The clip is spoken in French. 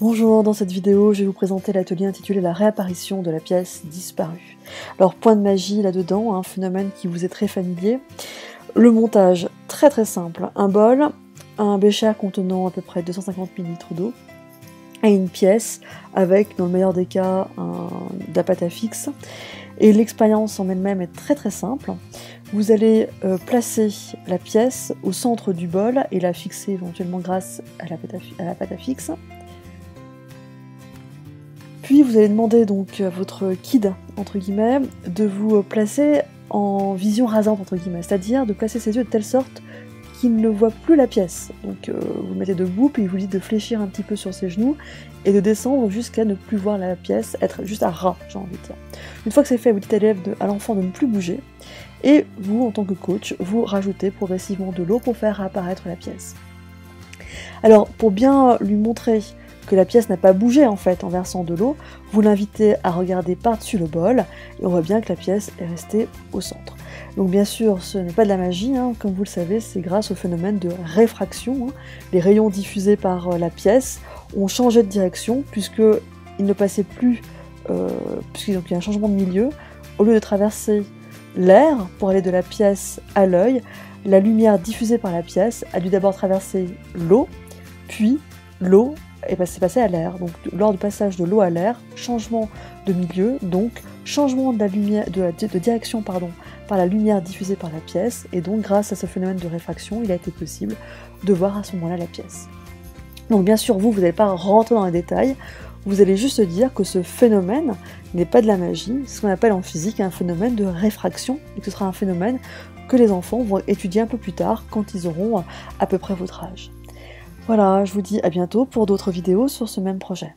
Bonjour, dans cette vidéo, je vais vous présenter l'atelier intitulé La réapparition de la pièce disparue. Alors, point de magie là-dedans, un phénomène qui vous est très familier. Le montage, très simple. Un bol, un bécher contenant à peu près 250 ml d'eau, et une pièce avec, dans le meilleur des cas, de la pâte à fixe. Et l'expérience en elle-même est très simple. Vous allez placer la pièce au centre du bol et la fixer éventuellement grâce à la pâte à fixe. Puis vous allez demander donc à votre kid, entre guillemets, de vous placer en vision rasante, entre guillemets, c'est-à-dire de placer ses yeux de telle sorte qu'il ne voit plus la pièce. Donc vous le mettez debout, puis il vous dit de fléchir un petit peu sur ses genoux et de descendre jusqu'à ne plus voir la pièce, être juste à ras, j'ai envie de dire. Une fois que c'est fait, vous dites à l'enfant de ne plus bouger, et vous, en tant que coach, vous rajoutez progressivement de l'eau pour faire réapparaître la pièce. Alors, pour bien lui montrer que la pièce n'a pas bougé en fait en versant de l'eau, vous l'invitez à regarder par-dessus le bol, et on voit bien que la pièce est restée au centre. Donc bien sûr, ce n'est pas de la magie, comme vous le savez, c'est grâce au phénomène de réfraction. Les rayons diffusés par la pièce ont changé de direction, puisqu'ils ne passaient plus, puisqu'il y a un changement de milieu. Au lieu de traverser l'air pour aller de la pièce à l'œil, la lumière diffusée par la pièce a dû d'abord traverser l'eau, puis l'eau est passé à l'air. Donc lors du passage de l'eau à l'air, changement de milieu, donc changement de la lumière, de direction par la lumière diffusée par la pièce, et donc grâce à ce phénomène de réfraction, il a été possible de voir à ce moment-là la pièce. Donc bien sûr, vous n'allez pas rentrer dans les détails, vous allez juste dire que ce phénomène n'est pas de la magie, c'est ce qu'on appelle en physique un phénomène de réfraction, et que ce sera un phénomène que les enfants vont étudier un peu plus tard, quand ils auront à peu près votre âge. Voilà, je vous dis à bientôt pour d'autres vidéos sur ce même projet.